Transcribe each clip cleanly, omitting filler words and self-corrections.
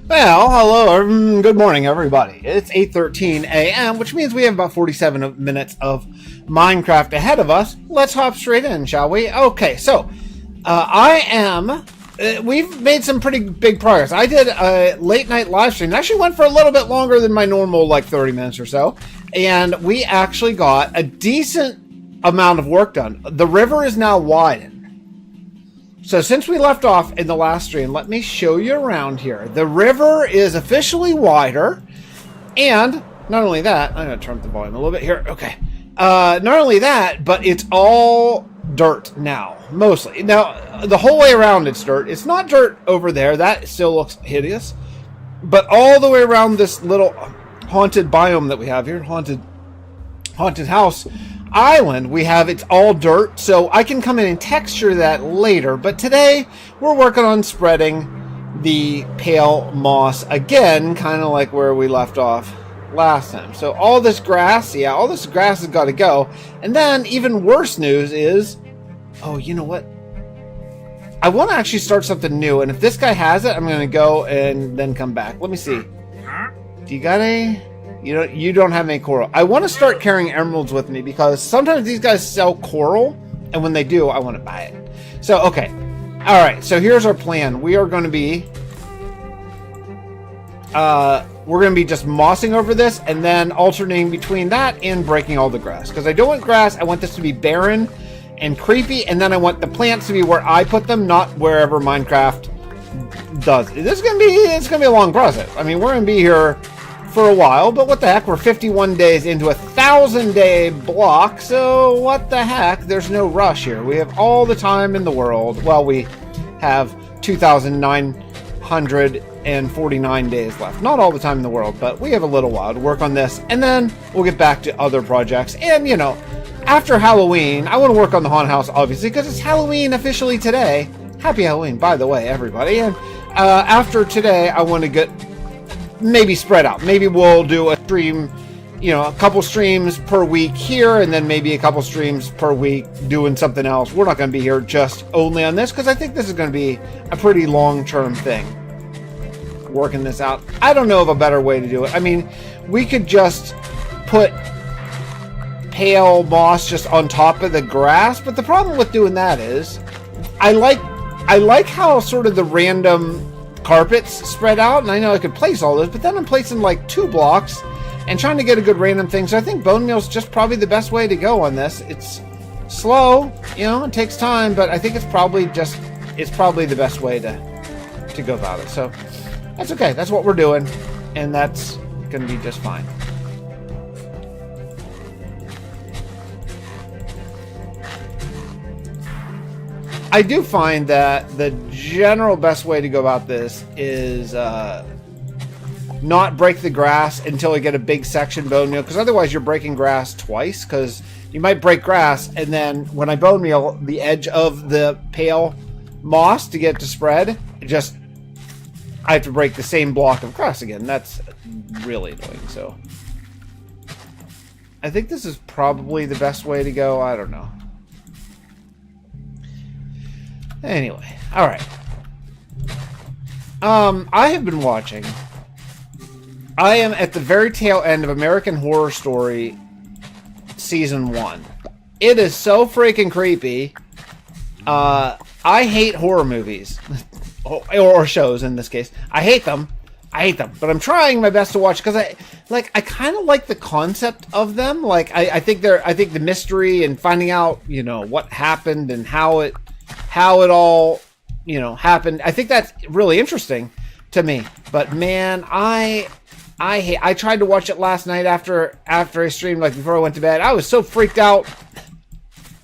Well, hello, good morning, everybody. It's 8:13 a.m., which means we have about 47 minutes of Minecraft ahead of us. Let's hop straight in, shall we? Okay, so we've made some pretty big progress. I did a late night live stream. It actually went for a little bit longer than my normal, like 30 minutes or so, and we actually got a decent amount of work done. The river is now widened. So since we left off in the last stream, let me show you around here. The river is officially wider, and not only that, I'm going to turn up the volume a little bit here. Okay. Not only that, but it's all dirt now, mostly. Now, the whole way around it's dirt. It's not dirt over there. That still looks hideous. But all the way around this little haunted biome that we have here, haunted house island, we have it's all dirt, so I can come in and texture that later. But today we're working on spreading the pale moss again, kind of like where we left off last time. So all this grass, all this grass has got to go. And then even worse news is, oh, you know what? I want to actually start something new, and if this guy has it, I'm going to go and then come back. Let me see. Do you got any? You don't have any coral. I want to start carrying emeralds with me because sometimes these guys sell coral, and when they do, I want to buy it. So, okay. All right, so here's our plan. We are going to be just mossing over this and then alternating between that and breaking all the grass. Because I don't want grass. I want this to be barren and creepy, and then I want the plants to be where I put them, not wherever Minecraft does. It's going to be a long process. I mean, we're going to be here for a while, but what the heck, we're 51 days into a 1,000-day block, so what the heck, there's no rush here. We have all the time in the world. Well, we have 2,949 days left. Not all the time in the world, but we have a little while to work on this, and then we'll get back to other projects. And, after Halloween, I want to work on the haunted house, obviously, because it's Halloween officially today. Happy Halloween, by the way, everybody. And after today, I want to get maybe spread out. Maybe we'll do a stream, a couple streams per week here, and then maybe a couple streams per week doing something else. We're not going to be here just only on this, because I think this is going to be a pretty long-term thing. Working this out. I don't know of a better way to do it. I mean, we could just put pale moss just on top of the grass, but the problem with doing that is I like how sort of the random carpets spread out, and I know I could place all this, but then I'm placing like 2 blocks and trying to get a good random thing. So I think bone meal is just probably the best way to go on this. It's slow, it takes time, but I think it's probably the best way to go about it. So that's okay. That's what we're doing, and that's going to be just fine. I do find that the general best way to go about this is not break the grass until we get a big section bone meal, because otherwise you're breaking grass twice, because you might break grass, and then when I bone meal the edge of the pale moss to get to spread, I have to break the same block of grass again. That's really annoying. So I think this is probably the best way to go. I don't know. Anyway, all right. I have been watching. I am at the very tail end of American Horror Story Season 1. It is so freaking creepy. I hate horror movies. or shows, in this case. I hate them. But I'm trying my best to watch, because I kind of like the concept of them. Like, I think the mystery and finding out, what happened and how it all, happened. I think that's really interesting to me. But man, I tried to watch it last night after I streamed, like before I went to bed. I was so freaked out.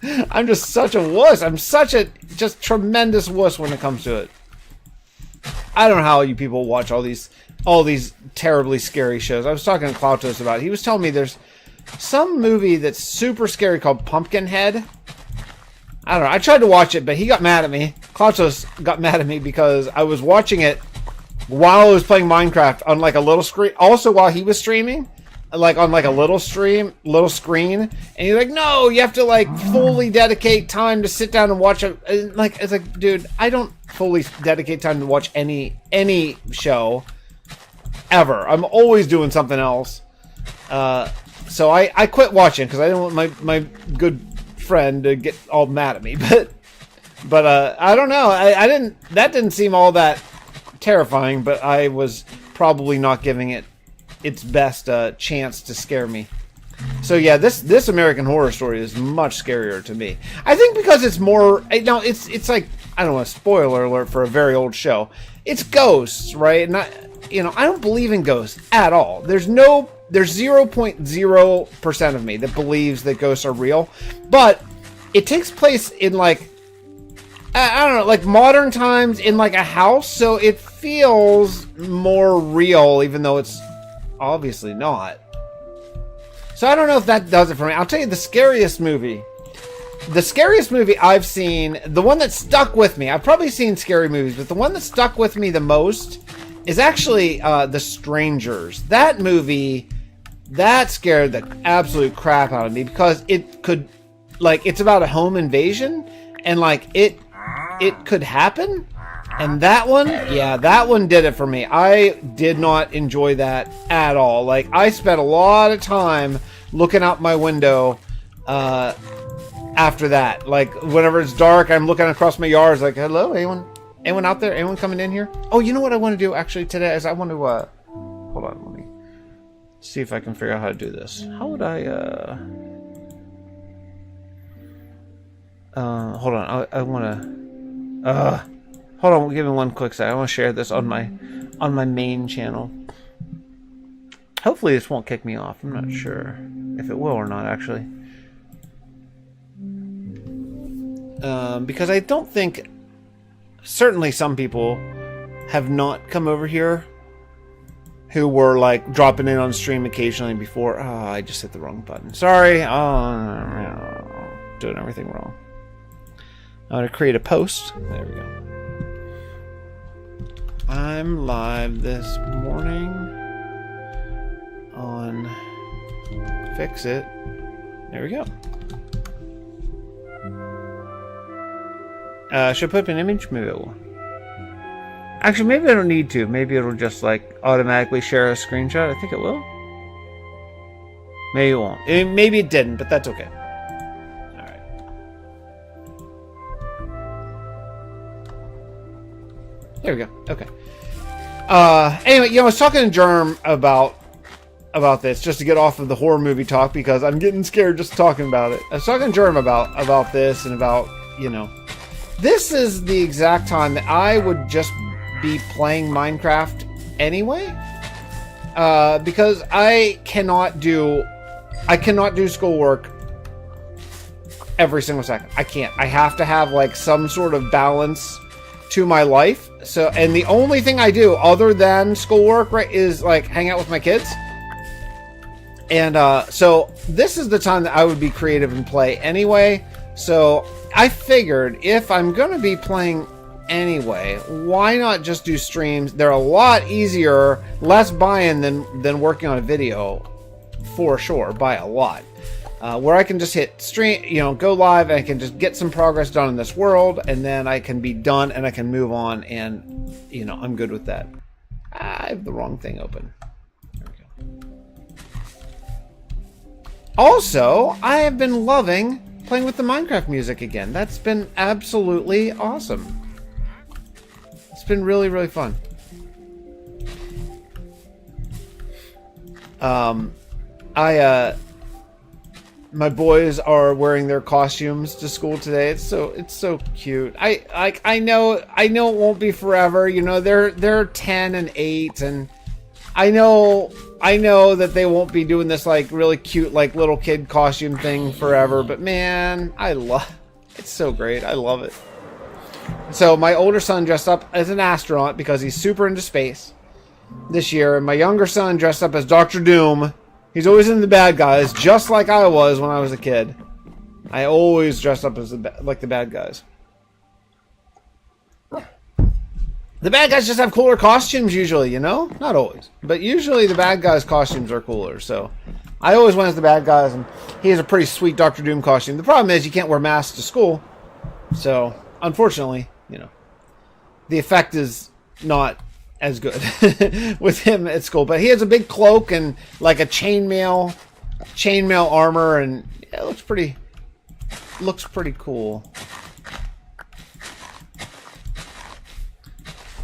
I'm just such a wuss. I'm such a just tremendous wuss when it comes to it. I don't know how you people watch all these terribly scary shows. I was talking to Klautos about it. He was telling me there's some movie that's super scary called Pumpkinhead. I don't know. I tried to watch it, but he got mad at me. Klautos got mad at me because I was watching it while I was playing Minecraft on like a little screen. Also, while he was streaming, like on like a little screen. And he's like, "No, you have to like fully dedicate time to sit down and watch it." Like, it's like, dude, I don't fully dedicate time to watch any show. ever. I'm always doing something else. So I quit watching because I didn't want my good friend to get all mad at me. But I don't know. That didn't seem all that terrifying, but I was probably not giving it its best chance to scare me. So yeah, this American Horror Story is much scarier to me. I think because it's more, no, it's like, I don't know, a spoiler alert for a very old show. It's ghosts, right? And I don't believe in ghosts at all. There's 0.0% of me that believes that ghosts are real, but it takes place in like, I don't know, like modern times in like a house, so it feels more real, even though it's obviously not. So I don't know if that does it for me. I'll tell you the scariest movie I've seen, the one that stuck with me, I've probably seen scary movies, but the one that stuck with me the most is actually The Strangers. That movie, that scared the absolute crap out of me because it could, like, it's about a home invasion and like it could happen. And that one, yeah, that one did it for me. I did not enjoy that at all. Like, I spent a lot of time looking out my window after that. Like, whenever it's dark, I'm looking across my yard. It's like, hello, anyone out there? Anyone coming in here? Oh, you know what I want to do actually today is I want to, hold on, let me see if I can figure out how to do this. How would I, hold on, I want to, hold on, give me one quick second. I want to share this on my main channel. Hopefully this won't kick me off. I'm not sure if it will or not, actually. Because I don't think... Certainly some people have not come over here who were, like, dropping in on stream occasionally before. Oh, I just hit the wrong button. Sorry. Oh, doing everything wrong. I'm going to create a post. There we go. I'm live this morning on Fix It. There we go. Should I put up an image? Maybe I will. Actually, maybe I don't need to. Maybe it'll just like automatically share a screenshot. I think it will. Maybe it won't. Maybe it didn't, but that's okay. Alright. There we go. Okay. Anyway, I was talking to Germ about this just to get off of the horror movie talk because I'm getting scared just talking about it. I was talking to Germ about this and about, this is the exact time that I would just be playing Minecraft anyway. Because I cannot do schoolwork every single second. I can't. I have to have like some sort of balance to my life. So, and the only thing I do other than schoolwork, right, is like hang out with my kids. And so this is the time that I would be creative and play anyway. So I figured if I'm going to be playing anyway, why not just do streams? They're a lot easier, less buy-in than working on a video, for sure, by a lot. Where I can just hit stream, go live, and I can just get some progress done in this world, and then I can be done and I can move on, and I'm good with that. I have the wrong thing open. There we go. Also, I have been loving playing with the Minecraft music again. That's been absolutely awesome. It's been really, really fun. My boys are wearing their costumes to school today. It's so cute. I know it won't be forever. They're 10 and 8, and I know that they won't be doing this like really cute like little kid costume thing forever, but man, it's so great. I love it. So my older son dressed up as an astronaut because he's super into space this year, and my younger son dressed up as Dr. Doom. He's always into the bad guys, just like I was when I was a kid. I always dressed up as like the bad guys. The bad guys just have cooler costumes usually, Not always. But usually the bad guys' costumes are cooler. So I always went as the bad guys, and he has a pretty sweet Dr. Doom costume. The problem is you can't wear masks to school. So, unfortunately, the effect is not as good with him at school. But he has a big cloak and like a chainmail armor, and it looks pretty cool.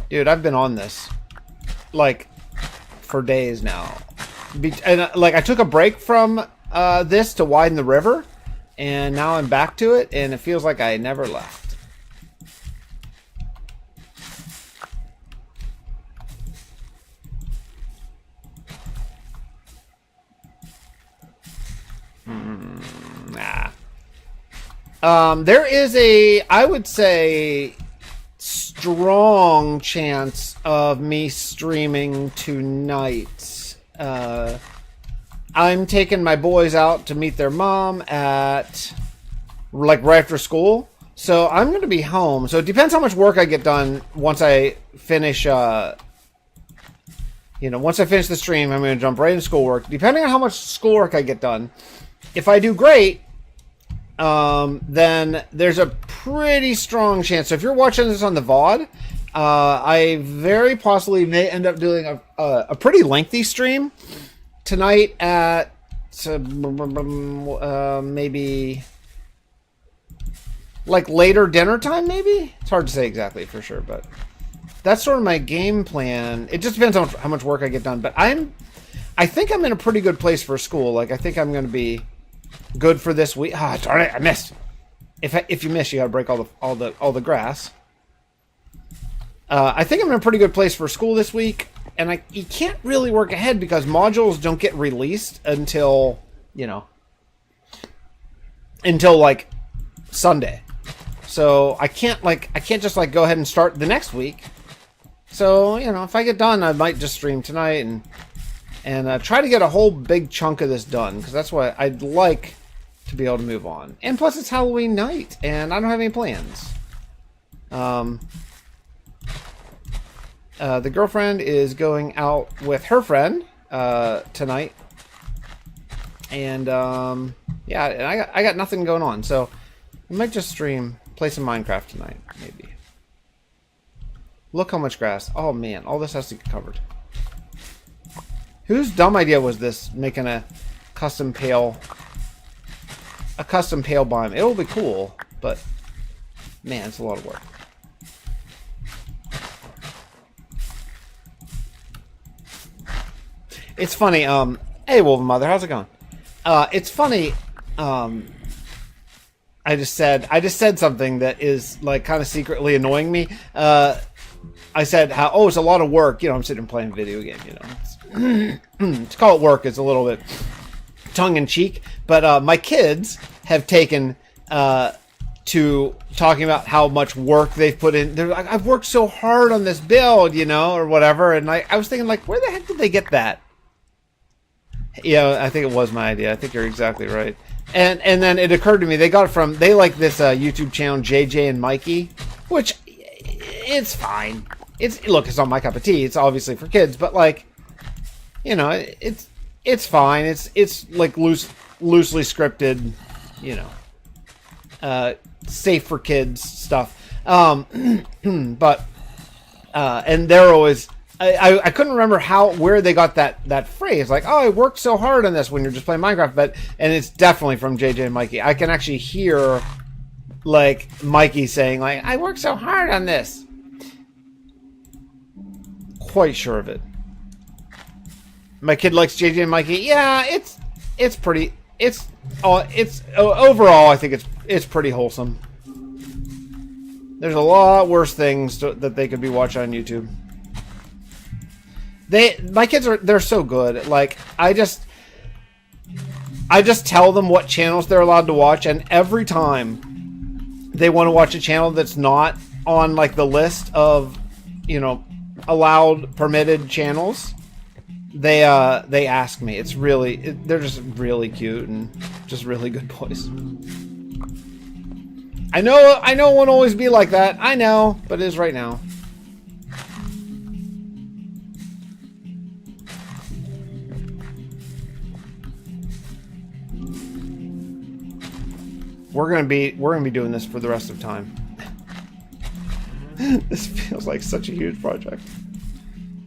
Dude, I've been on this like for days now. And like I took a break from this to widen the river, and now I'm back to it, and it feels like I never left. There is I would say, strong chance of me streaming tonight. I'm taking my boys out to meet their mom at, like, right after school. So I'm going to be home. So it depends how much work I get done once I finish, once I finish the stream, I'm going to jump right into schoolwork. Depending on how much schoolwork I get done, if I do great, then there's a pretty strong chance. So if you're watching this on the VOD, I very possibly may end up doing a pretty lengthy stream tonight at maybe like later dinner time, maybe? It's hard to say exactly for sure, but that's sort of my game plan. It just depends on how much work I get done, but I think I'm in a pretty good place for school. Like, I think I'm going to be good for this week. Ah, darn it, I missed. If you miss, you got to break all the grass. I think I'm in a pretty good place for school this week, and you can't really work ahead because modules don't get released until like Sunday. So I can't just like go ahead and start the next week. So, if I get done, I might just stream tonight and try to get a whole big chunk of this done, because that's what I'd like to be able to move on. And plus, it's Halloween night, and I don't have any plans. The girlfriend is going out with her friend tonight, and yeah, and I got nothing going on, so I might just play some Minecraft tonight, maybe. Look how much grass. Oh man, all this has to get covered. Whose dumb idea was this, making a custom pail biome? It'll be cool, but man, it's a lot of work. It's funny, hey Wolven Mother, how's it going? It's funny, I just said something that is like kind of secretly annoying me. I said it's a lot of work, I'm sitting and playing a video game, to call it work is a little bit tongue-in-cheek, but my kids have taken to talking about how much work they've put in. They're like, I've worked so hard on this build, or whatever, and I was thinking, like, where the heck did they get that? Yeah, I think it was my idea. I think you're exactly right. And then it occurred to me, they like this YouTube channel, JJ and Mikey, which, it's fine. It's not my cup of tea. It's obviously for kids, but like, it's fine. It's like loosely scripted, safe for kids stuff. But and they're always, I couldn't remember where they got that phrase, like, oh, I worked so hard on this when you're just playing Minecraft, and it's definitely from JJ and Mikey. I can actually hear like Mikey saying, like, I worked so hard on this. Quite sure of it. My kid likes JJ and Mikey. Yeah, it's pretty. It's overall, I think it's pretty wholesome. There's a lot worse things that they could be watching on YouTube. My kids they're so good. Like, I just tell them what channels they're allowed to watch, and every time they want to watch a channel that's not on like the list of, allowed permitted channels, they ask me. It's really, they're just really cute and just really good boys. I know it won't always be like that. I know, but it is right now. We're gonna be doing this for the rest of time. This feels like such a huge project.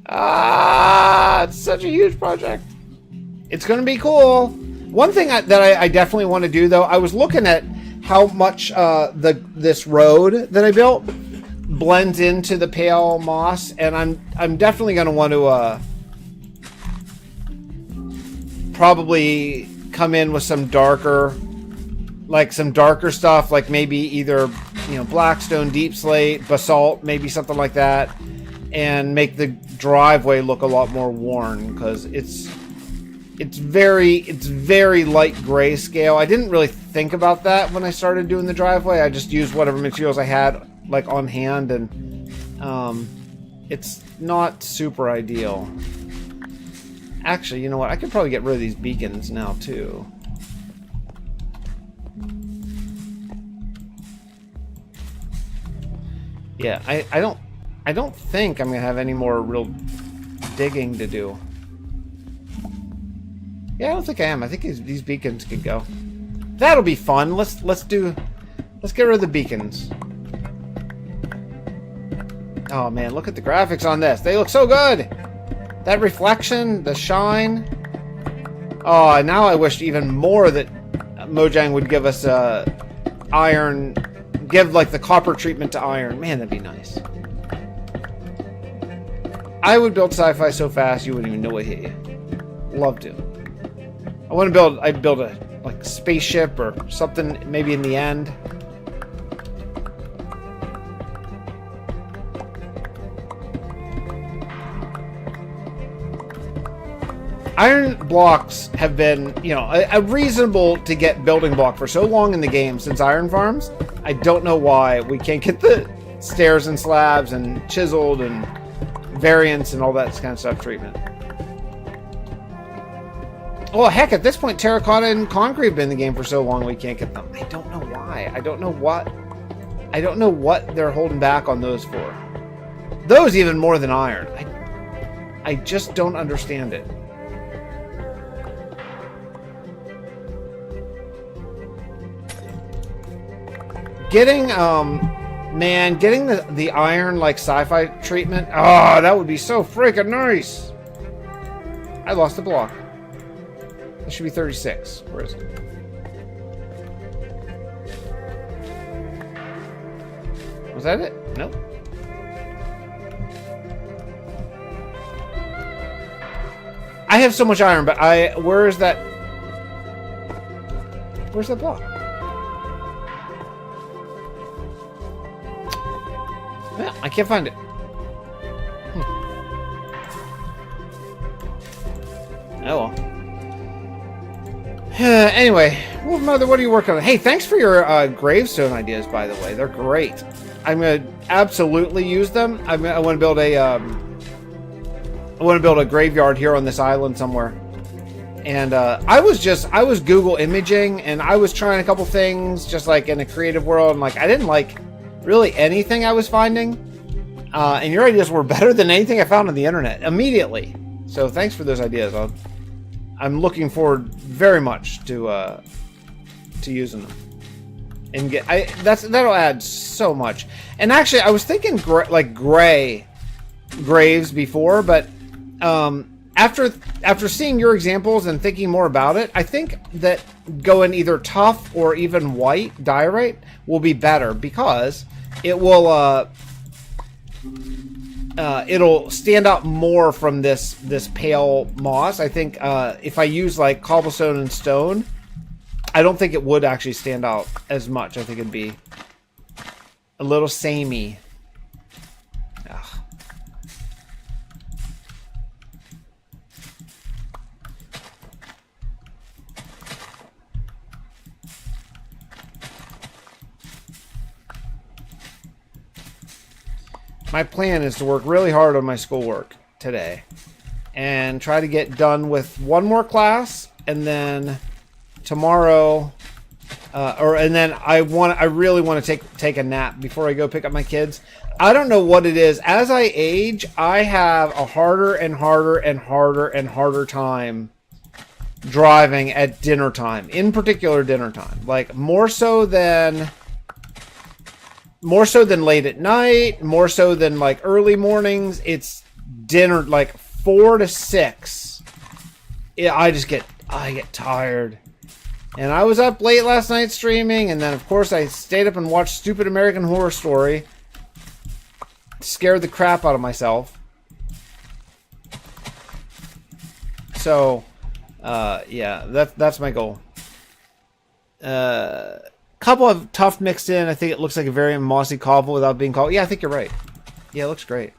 It's such a huge project. It's going to be cool. One thing that I definitely want to do, though, I was looking at how much this road that I built blends into the pale moss, and I'm definitely going to want to probably come in with some darker stuff, like maybe either blackstone, deep slate, basalt, maybe something like that, and make the driveway look a lot more worn, because it's very light grayscale. I didn't really think about that when I started doing the driveway. I just used whatever materials I had like on hand, and it's not super ideal. Actually, you know what? I could probably get rid of these beacons now too. Yeah, I don't think I'm gonna have any more real digging to do. Yeah, I don't think I am. I think these beacons could go. That'll be fun. Let's get rid of the beacons. Oh man, look at the graphics on this. They look so good. That reflection, the shine. Oh, now I wish even more that Mojang would give us iron, give like the copper treatment to iron. Man, that'd be nice. I would build sci-fi so fast you wouldn't even know what hit you. Love to. I'd build a like spaceship or something maybe in the end. Iron blocks have been, a reasonable to get building block for so long in the game since Iron Farms. I don't know why we can't get the stairs and slabs and chiseled and variants and all that kind of stuff treatment. Oh, heck, at this point, terracotta and concrete have been in the game for so long we can't get them. I don't know why. I don't know what they're holding back on those for. Those even more than iron. I just don't understand it. Getting the iron like sci-fi treatment. Oh, that would be so freaking nice. I lost the block. It should be 36. Where is it? Was that it? Nope. I have so much iron, but where's that block? Yeah, I can't find it. Oh well. Anyway, Wolf Mother, what are you working on? Hey, thanks for your gravestone ideas, by the way. They're great. I'm gonna absolutely use them. I want to build a graveyard here on this island somewhere. And I was Google imaging, and I was trying a couple things just like in a creative world, and like I didn't like really anything I was finding. And your ideas were better than anything I found on the internet immediately. So thanks for those ideas. I'm looking forward very much to using them, and that'll add so much. And actually, I was thinking gray graves before, but after seeing your examples and thinking more about it, I think that going either tough or even white diorite will be better because it will it'll stand out more from this pale moss. I think if I use like cobblestone and stone, I don't think it would actually stand out as much. I think it'd be a little samey. Ugh. My plan is to work really hard on my schoolwork today and try to get done with one more class, and then tomorrow and then I really want to take a nap before I go pick up my kids. I don't know what it is. As I age, I have a harder and harder and harder and harder time driving at dinner time, in particular dinner time. Like more so than late at night, more so than like early mornings. It's dinner, like 4 to 6, I get tired. And I was up late last night streaming, and then of course I stayed up and watched stupid American Horror Story. Scared the crap out of myself. So, yeah, that's my goal. Couple of tough mixed in. I think it looks like a very mossy cobble without being cobble. Yeah, I think you're right. Yeah, it looks great.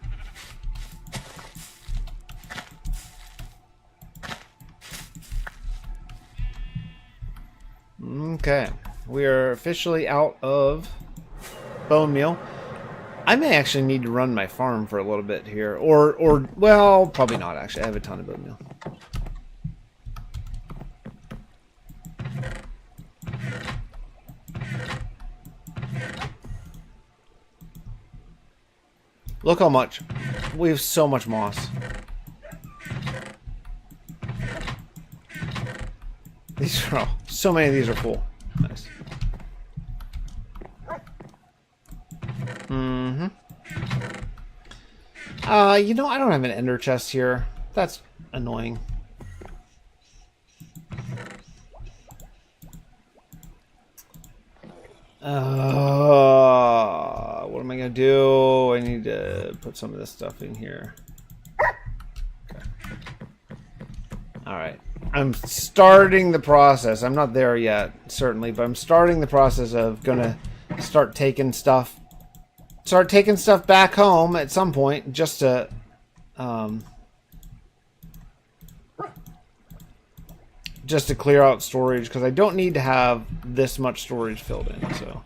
Okay, we are officially out of bone meal. I may actually need to run my farm for a little bit here, or well, probably not actually. I have a ton of bone meal. Look how much. We have so much moss. These are all, so many of these are full. Nice. Mm-hmm. You know, I don't have an ender chest here. That's annoying. What am I gonna do? I need to put some of this stuff in here. Okay. Alright. I'm starting the process. I'm not there yet, certainly, but I'm starting the process of gonna start taking stuff back home at some point, just to clear out storage, because I don't need to have this much storage filled in. So,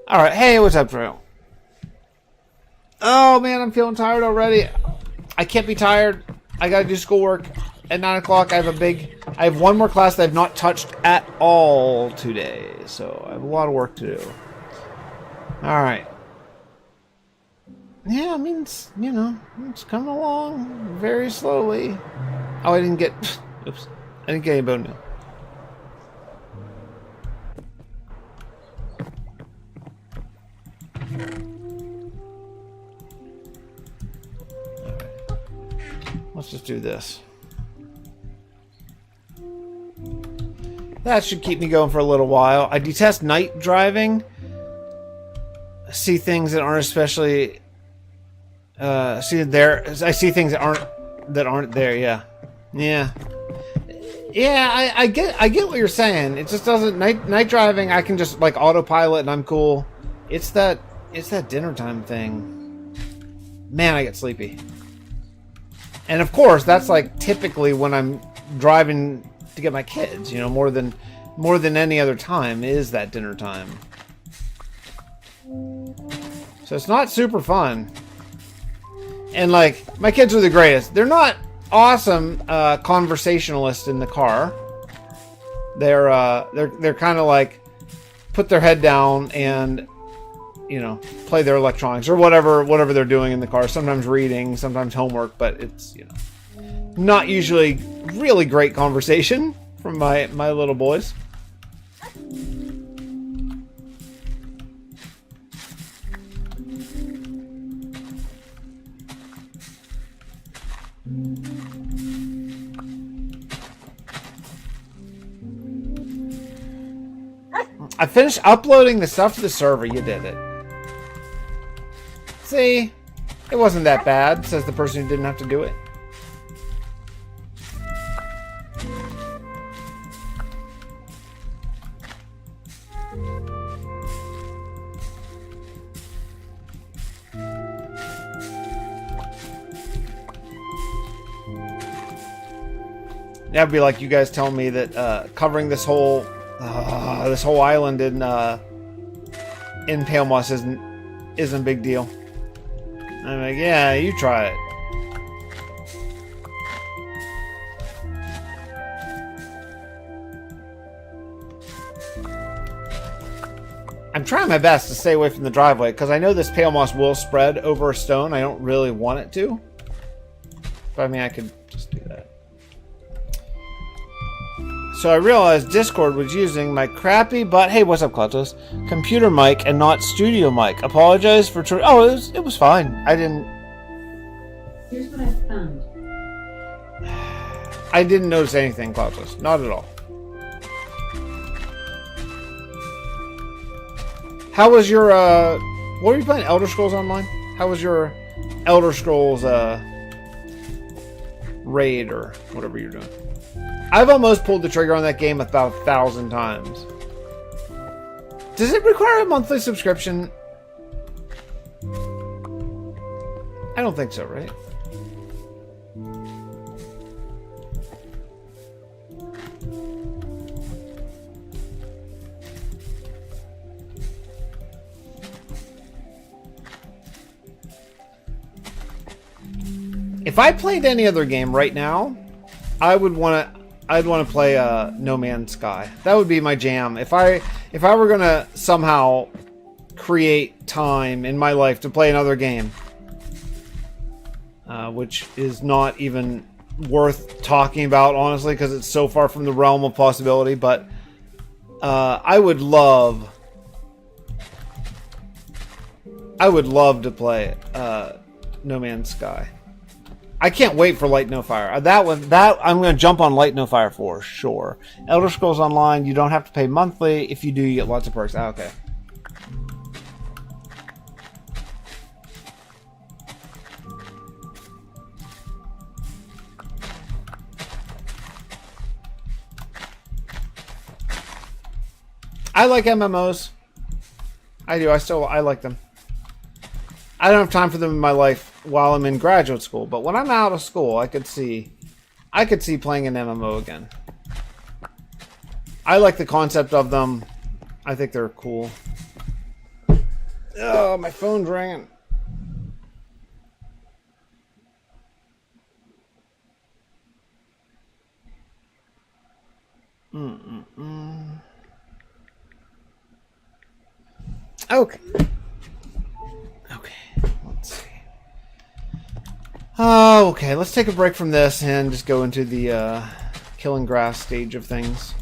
all right, hey, what's up, Trail? Oh man, I'm feeling tired already. I can't be tired. I gotta do schoolwork at 9 o'clock. I have one more class that I've not touched at all today, so I have a lot of work to do. All right. Yeah, I mean, it's, you know, it's coming along very slowly. Oh, I didn't get... Oops. I didn't get any bone meal. Alright. Let's just do this. That should keep me going for a little while. I detest night driving. I see things that aren't especially... I see things that aren't there. Yeah, I get what you're saying. It just doesn't night driving. I can just like autopilot and I'm cool. It's that dinner time thing. Man, I get sleepy. And of course, that's like typically when I'm driving to get my kids. You know, more than any other time is that dinner time. So it's not super fun. And like, my kids are the greatest. They're not awesome conversationalists in the car. They're kind of like put their head down and, you know, play their electronics or whatever they're doing in the car. Sometimes reading, sometimes homework, but it's, you know, not usually really great conversation from my little boys. I finished uploading the stuff to the server. You did it. See? It wasn't that bad, says the person who didn't have to do it. That'd be like you guys telling me that covering this whole island in Pale Moss isn't a big deal. I'm like, yeah, you try it. I'm trying my best to stay away from the driveway because I know this Pale Moss will spread over a stone. I don't really want it to, but I mean, I could just do that. So I realized Discord was using my crappy but hey, what's up, Klatos? Computer mic and not studio mic. Apologize for oh, it was fine. I didn't. Here's what I found. I didn't notice anything, Cloudless. Not at all. How was your, what were you playing? Elder Scrolls Online? How was your Elder Scrolls, raid or whatever you're doing? I've almost pulled the trigger on that game about 1,000 times. Does it require a monthly subscription? I don't think so, right? If I played any other game right now, I'd want to play No Man's Sky. That would be my jam. If I were gonna somehow create time in my life to play another game, which is not even worth talking about, honestly, because it's so far from the realm of possibility. But I would love to play No Man's Sky. I can't wait for Light No Fire. I'm going to jump on Light No Fire for sure. Elder Scrolls Online, you don't have to pay monthly. If you do, you get lots of perks. Ah, okay. I like MMOs. I do. I like them. I don't have time for them in my life while I'm in graduate school, but when I'm out of school, I could see playing an MMO again. I like the concept of them. I think they're cool. Oh, my phone's ringing. Okay. Let's see. Oh, okay. Let's take a break from this and just go into the killing grass stage of things.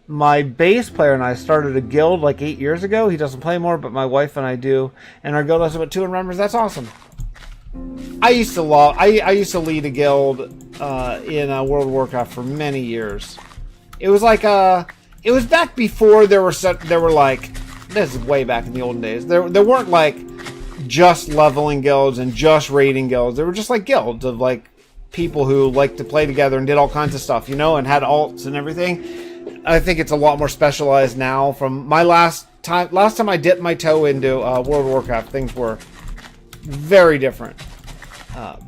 My bass player and I started a guild like 8 years ago. He doesn't play more, but my wife and I do. And our guild has about 200 members. That's awesome. I used to lead a guild in World of Warcraft for many years. It was like it was back before there were like, this is way back in the olden days. There weren't like just leveling guilds and just raiding guilds. They were just like guilds of like people who liked to play together and did all kinds of stuff, you know, and had alts and everything. I think it's a lot more specialized now. From my last time I dipped my toe into World of Warcraft, things were very different.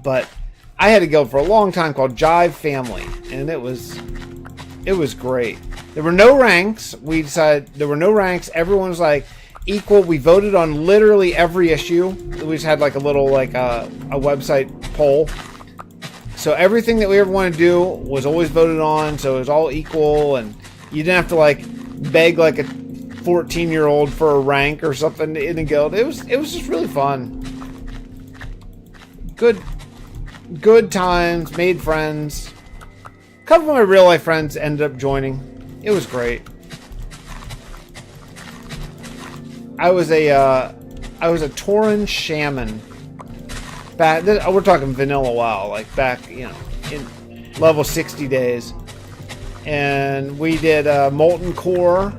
But I had a guild for a long time called Jive Family, and it was great. There were no ranks. We decided there were no ranks. Everyone was like equal. We voted on literally every issue. We just had like a little like a website poll. So everything that we ever wanted to do was always voted on. So it was all equal, and you didn't have to like beg like a 14-year-old for a rank or something in the guild. It was just really fun. Good times, made friends. A couple of my real life friends ended up joining. It was great. I was a Tauren shaman. We're talking vanilla WoW, like back, you know, in level 60 days. And we did Molten Core.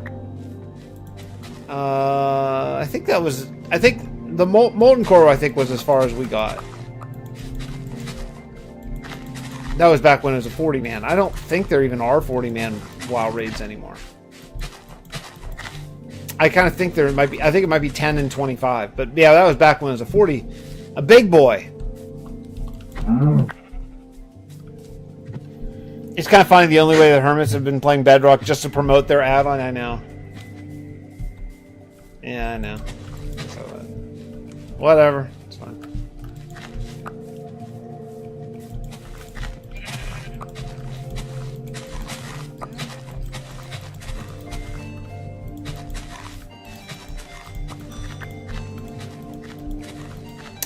I think the Molten Core was as far as we got. That was back when it was a 40-man. I don't think there even are 40-man WoW raids anymore. I kind of think there might be. I think it might be 10 and 25. But yeah, that was back when it was a 40. A big boy. It's kind of funny the only way the Hermits have been playing Bedrock just to promote their add-on. I know. Yeah, I know. So, whatever. It's fine.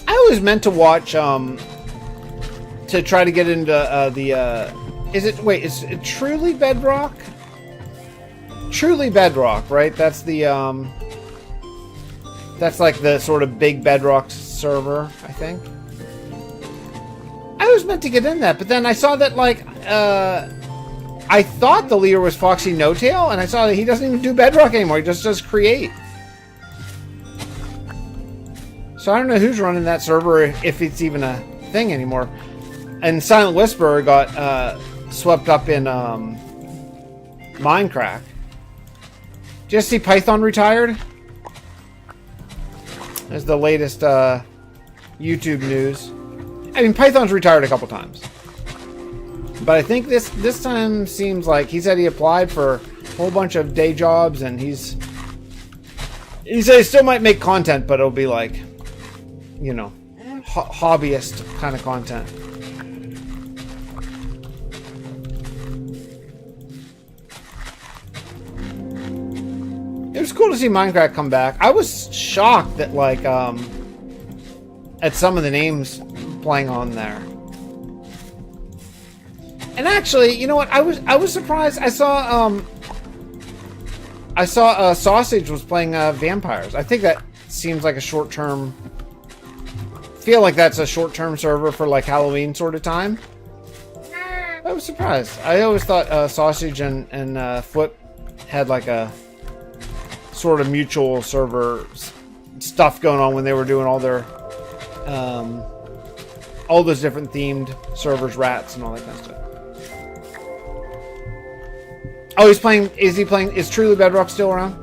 I always meant to watch, to try to get into the Is it? Wait, is it truly Bedrock? Truly Bedrock, right? That's the that's like the sort of big Bedrock server, I think. I was meant to get in that, but then I saw that like I thought the leader was Foxy No Tail, and I saw that he doesn't even do Bedrock anymore. He just does Create. So I don't know who's running that server, if it's even a thing anymore. And Silent Whisperer got swept up in Minecraft. Did you see Python retired? That's the latest YouTube news. I mean, Python's retired a couple times. But I think this time seems like he said he applied for a whole bunch of day jobs, and he said he still might make content, but it'll be like, you know, hobbyist kind of content. It was cool to see Minecraft come back. I was shocked that like at some of the names playing on there. And actually, you know what? I was surprised. I saw Sausage was playing Vampires. I think that seems like a short-term. Feel like that's a short-term server for like Halloween sort of time. I was surprised. I always thought Sausage and Flip had like a sort of mutual server stuff going on when they were doing all their all those different themed servers, rats and all that kind of stuff. Oh, he's playing. Is he playing? Is Truly Bedrock still around?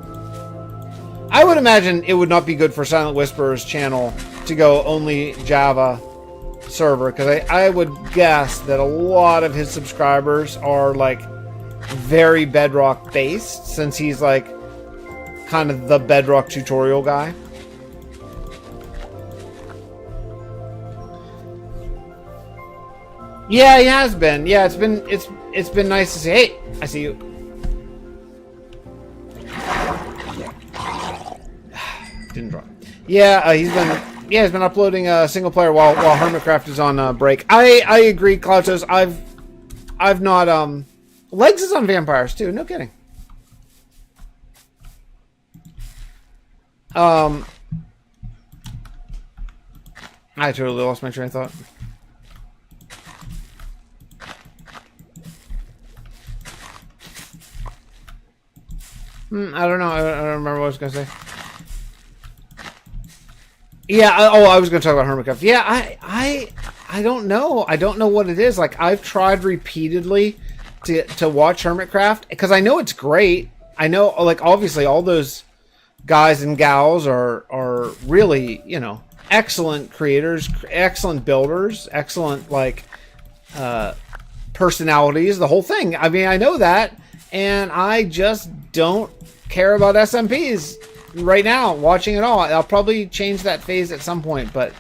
I would imagine it would not be good for Silent Whisperer's channel to go only Java server, because I would guess that a lot of his subscribers are like very Bedrock based, since he's like kind of the Bedrock tutorial guy. Yeah, he has been. Yeah, it's been nice to see. Hey, I see you. Didn't drop. Yeah, he's been uploading a single player while Hermitcraft is on break. I agree, Cloutos. I've not Legs is on Vampires too. No kidding. I totally lost my train of thought. I don't know. I don't remember what I was going to say. Yeah. I was going to talk about Hermitcraft. Yeah. I don't know. I don't know what it is. Like, I've tried repeatedly to watch Hermitcraft because I know it's great. I know, like, obviously all those guys and gals are really, you know, excellent creators, excellent builders, excellent like personalities, the whole thing. I mean, I know that, and I just don't care about SMPs right now, watching it all. I'll probably change that phase at some point, but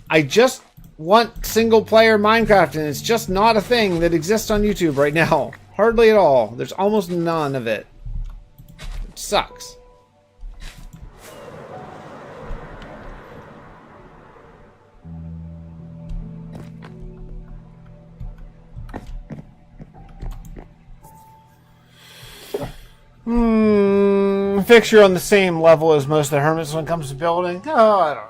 I just want single player Minecraft, and it's just not a thing that exists on YouTube right now. Hardly at all. There's almost none of it. It sucks. Fixture on the same level as most of the hermits when it comes to building. Oh,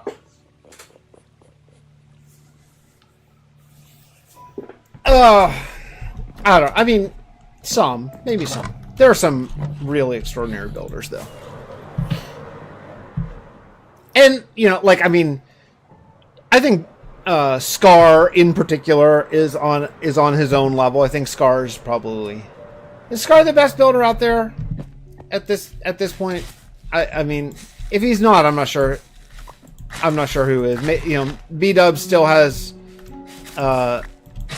I don't know. I mean, some, maybe some. There are some really extraordinary builders, though. And, you know, like, I mean, I think Scar in particular is on his own level. I think Scar is probably... Is Scar the best builder out there at this point? I mean, if he's not, I'm not sure. I'm not sure who is. You know, B-Dub still has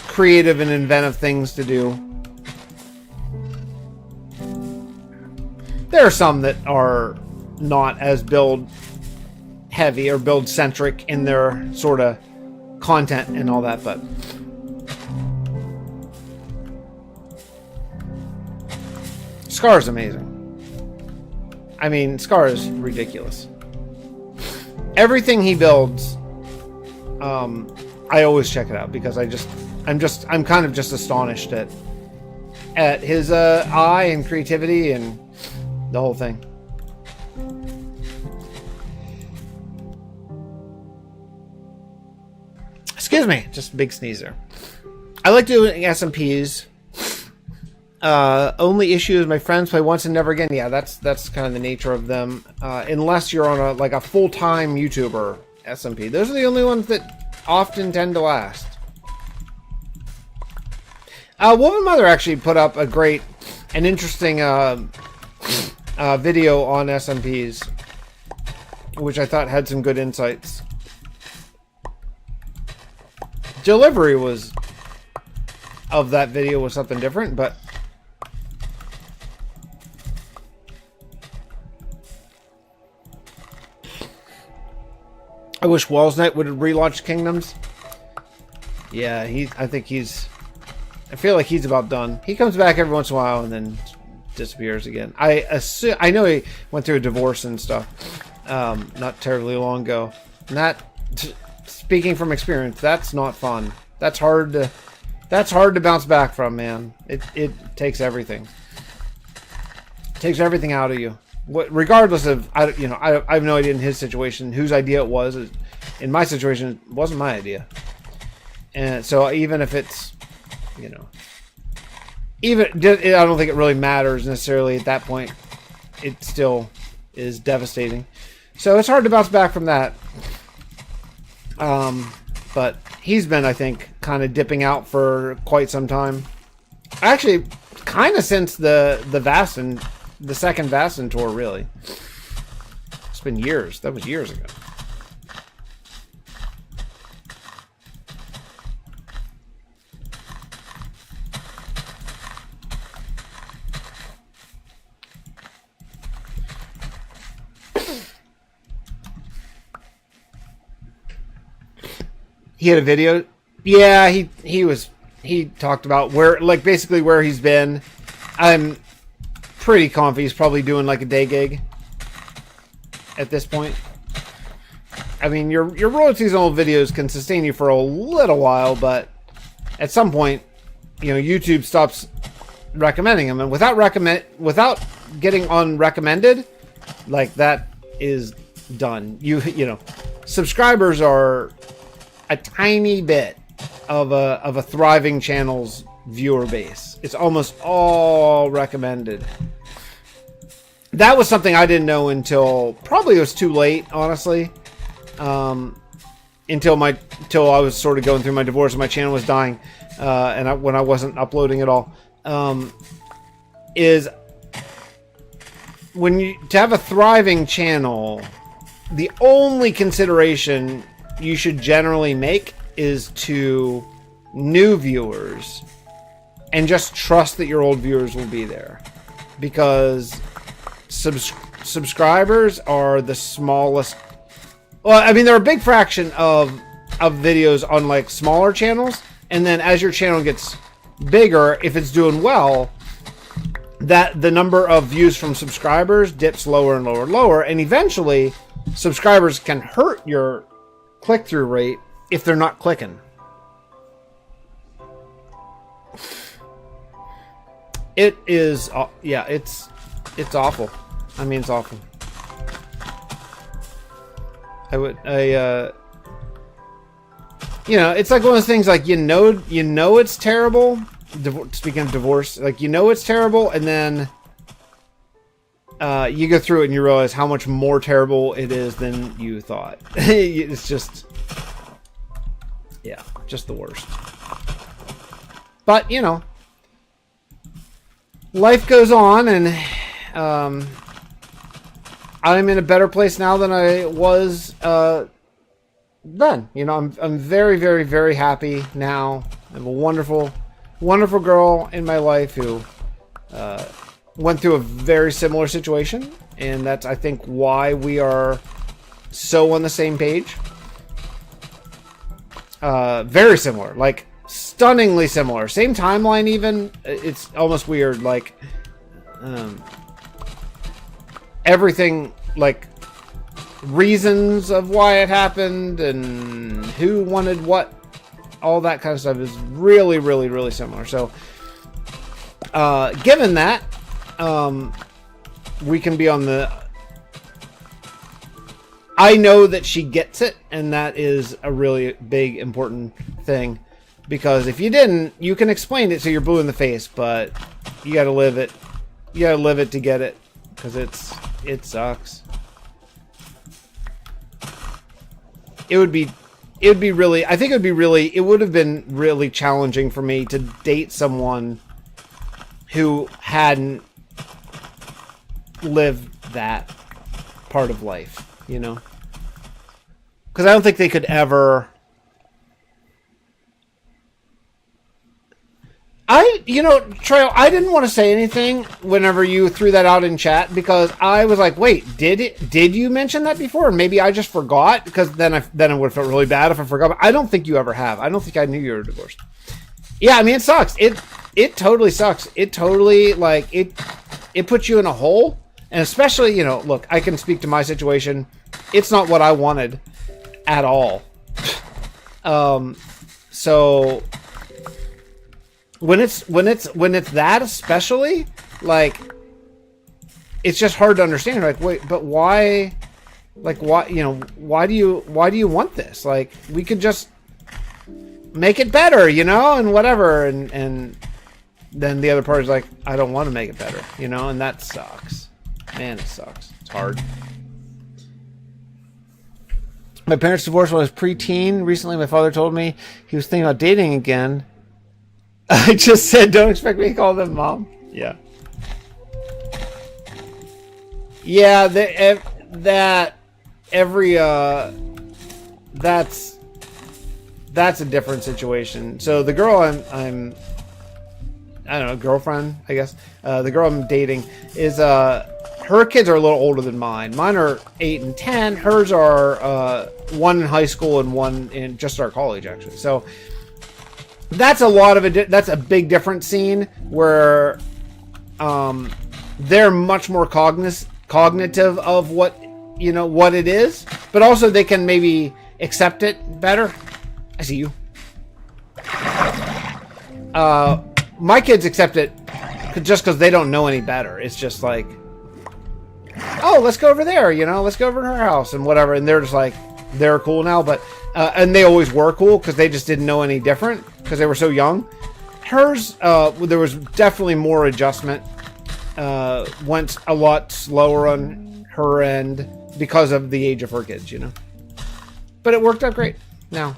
creative and inventive things to do. There are some that are not as build heavy or build centric in their sort of content and all that, but Scar is amazing. I mean, Scar is ridiculous. Everything he builds, I always check it out because I'm kind of just astonished at his eye and creativity and the whole thing. Excuse me, just a big sneezer. I like doing SMPs. Only issue is my friends play once and never again. Yeah, that's kind of the nature of them. Unless you're on a full-time YouTuber SMP. Those are the only ones that often tend to last. Woman Mother actually put up an interesting video on SMPs, which I thought had some good insights. Delivery of that video was something different, but I wish Walls Knight would relaunch Kingdoms. Yeah, I feel like he's about done. He comes back every once in a while and then disappears again. I know he went through a divorce and stuff, not terribly long ago. And that, speaking from experience, that's not fun. That's hard to bounce back from, man. It takes everything. It takes everything out of you. Regardless of, I have no idea in his situation whose idea it was. In my situation, it wasn't my idea. And so even if it's, I don't think it really matters necessarily at that point. It still is devastating. So it's hard to bounce back from that. But he's been, I think, kind of dipping out for quite some time. Actually, kind of since the second Vaesen tour, really. It's been years. That was years ago. He had a video. Yeah, he talked about basically where he's been. I'm pretty confident he's probably doing like a day gig at this point. I mean, your royalties on old videos can sustain you for a little while, but at some point, YouTube stops recommending them, and without getting on recommended, like, that is done. Subscribers are a tiny bit of a thriving channel's viewer base. It's almost all recommended. That was something I didn't know until probably it was too late, honestly. Until I was sort of going through my divorce and my channel was dying, when I wasn't uploading at all. Is to have a thriving channel, the only consideration you should generally make is to new viewers, and just trust that your old viewers will be there, because subscribers are the smallest. Well, I mean, they're a big fraction of videos on like smaller channels, and then as your channel gets bigger, if it's doing well, that the number of views from subscribers dips lower and lower and lower, and eventually subscribers can hurt your click-through rate if they're not clicking. It is, yeah, it's awful. I mean, it's awful. It's like one of those things, like, it's terrible. Speaking of divorce, like, it's terrible, and then you go through it and you realize how much more terrible it is than you thought. It's just, yeah, just the worst. But, life goes on, and I'm in a better place now than I was then. I'm very, very, very happy now. I have a wonderful, wonderful girl in my life who went through a very similar situation, and that's, I think, why we are so on the same page. Very similar, like stunningly similar, same timeline even. It's almost weird, like everything, like reasons of why it happened and who wanted what, all that kind of stuff is really, really, really similar. So, given that, we can be on the... I know that she gets it, and that is a really big, important thing. Because if you didn't, you can explain it so you're blue in the face, but you gotta live it. You gotta live it to get it. Because it sucks. It would have been really challenging for me to date someone who hadn't lived that part of life, you know? Because I don't think they could ever... Trail, I didn't want to say anything whenever you threw that out in chat, because I was like, wait, did you mention that before? And maybe I just forgot, because then I would have felt really bad if I forgot. But I don't think you ever have. I don't think I knew you were divorced. Yeah, I mean, it sucks. It totally sucks. It totally, like, it puts you in a hole. And especially, look, I can speak to my situation. It's not what I wanted at all. So... When it's that, especially, like, it's just hard to understand. Like, wait, but why? Like, why? Why do you want this? Like, we could just make it better, and whatever. And then the other party's like, I don't want to make it better, and that sucks. Man, it sucks. It's hard. My parents divorced when I was preteen. Recently, my father told me he was thinking about dating again. I just said, don't expect me to call them mom. Yeah. Yeah, that's a different situation. So the girl I don't know, girlfriend, I guess. The girl I'm dating is, her kids are a little older than mine. Mine are 8 and 10. Hers are, one in high school and one in just started college, actually. So, that's that's a big different scene where they're much more cognitive of what it is, but also they can maybe accept it better. I see you. My kids accept it just because they don't know any better. It's just like, oh, let's go over there, let's go over to her house and whatever, and they're just like, they're cool now, but and they always were cool because they just didn't know any different because they were so young. Hers, there was definitely more adjustment. Went a lot slower on her end because of the age of her kids, But it worked out great. Now.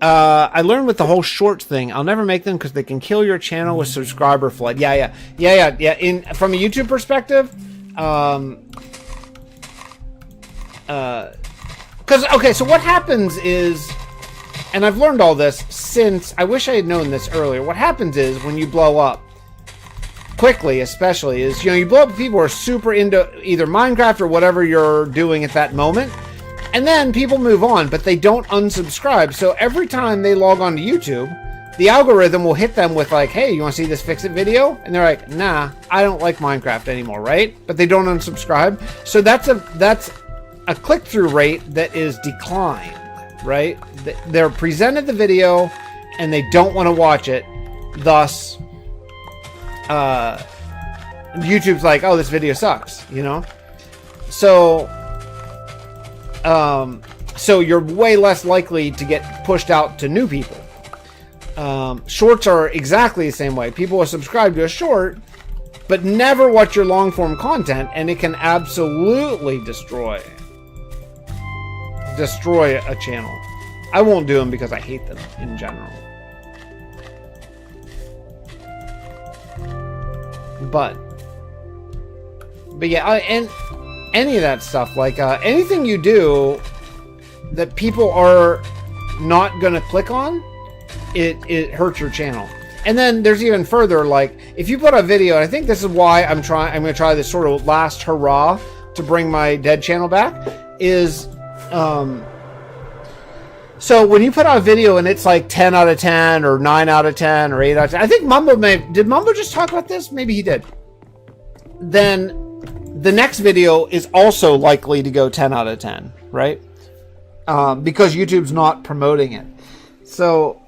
I learned with the whole shorts thing, I'll never make them because they can kill your channel with subscriber flood. Yeah. From a YouTube perspective, okay, so what happens is, and I've learned all this since, I wish I had known this earlier. What happens is when you blow up quickly, especially, is, you blow up with people who are super into either Minecraft or whatever you're doing at that moment. And then people move on, but they don't unsubscribe. So every time they log on to YouTube, the algorithm will hit them with like, hey, you want to see this Fix It video? And they're like, nah, I don't like Minecraft anymore, right? But they don't unsubscribe. So that's a click-through rate that is declined, right? They're presented the video and they don't want to watch it. Thus, YouTube's like, oh, this video sucks, So you're way less likely to get pushed out to new people. Shorts are exactly the same way. People will subscribe to a short, but never watch your long form content, and it can absolutely destroy a channel. I won't do them because I hate them in general. But yeah, and any of that stuff, like anything you do that people are not gonna click on, it hurts your channel. And then there's even further, like if you put a video, and I think this is why I'm gonna try this sort of last hurrah to bring my dead channel back, is so when you put out a video and it's like 10 out of 10 or 9 out of 10 or 8 out of 10, I think did Mumbo just talk about this? Maybe he did. Then the next video is also likely to go 10 out of 10, right? Because YouTube's not promoting it. So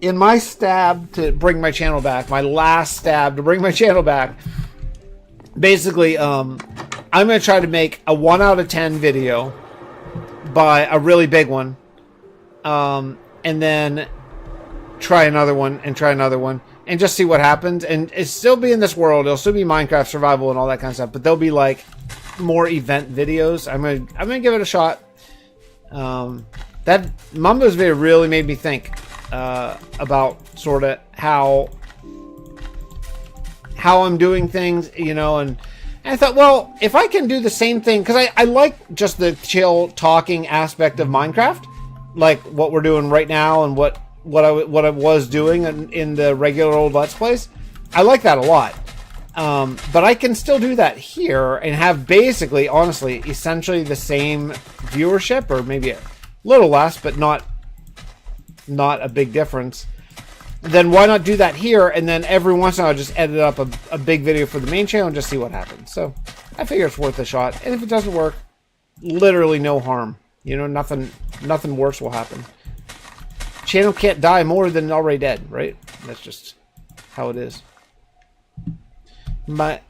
in my stab to bring my channel back, my last stab to bring my channel back, basically, I'm going to try to make a 1 out of 10 video by a really big one. And then try another one and try another one and just see what happens. And it'll still be in this world. It'll still be Minecraft survival and all that kind of stuff, but there'll be like more event videos. I'm gonna give it a shot. That Mumbo's video really made me think about sort of how I'm doing things, you know, and I thought, well, if I can do the same thing, because I like just the chill talking aspect of Minecraft, like what we're doing right now and what I was doing in the regular old Let's Plays. I like that a lot. But I can still do that here and have basically, honestly, essentially the same viewership, or maybe a little less, but not a big difference. Then why not do that here, and then every once in a while just edit up a big video for the main channel and just see what happens. So I figure it's worth a shot. And if it doesn't work, literally no harm. You know, nothing worse will happen. Channel can't die more than already dead, right? That's just how it is. My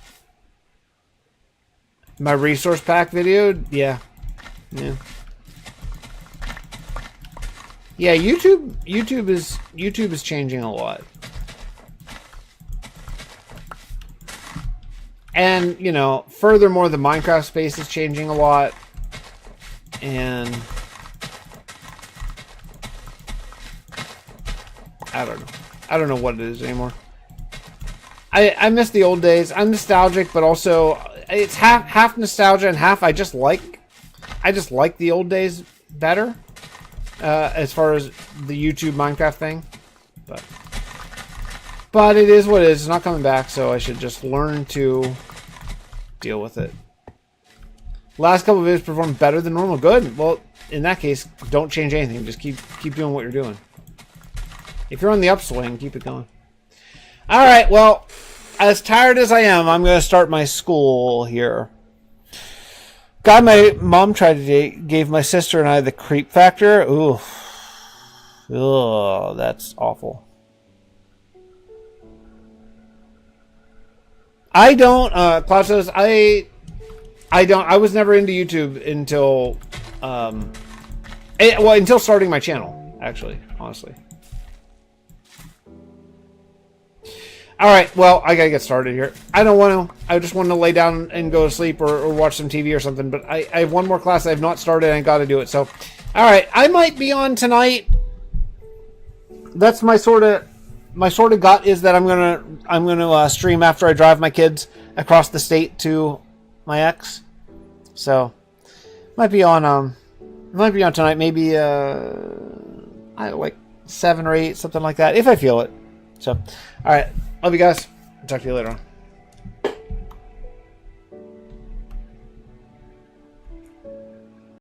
resource pack video, yeah. YouTube is changing a lot. And, you know, furthermore, the Minecraft space is changing a lot. And I don't know what it is anymore. I miss the old days. I'm nostalgic, but also it's half nostalgia and half I just like the old days better. As far as the YouTube Minecraft thing, but it is what it is. It's not coming back, so I should just learn to deal with it. Last couple of videos performed better than normal. Good. Well, in that case, don't change anything. Just keep doing what you're doing. If you're on the upswing, keep it going. All right. Well, as tired as I am, I'm going to start my school here. God, my mom tried to gave my sister and I the creep factor. Ooh. Ugh, that's awful. I don't, Cloud says, I don't, I was never into YouTube until, until starting my channel, actually, honestly. All right, well, I gotta get started here. I don't want to. I just want to lay down and go to sleep or watch some TV or something. But I have one more class I have not started and I got to do it. So, all right, I might be on tonight. That's my sort of gut is that I'm gonna stream after I drive my kids across the state to my ex. So, might be on tonight. Maybe like 7 or 8, something like that, if I feel it. So, all right. Love you guys. Talk to you later on.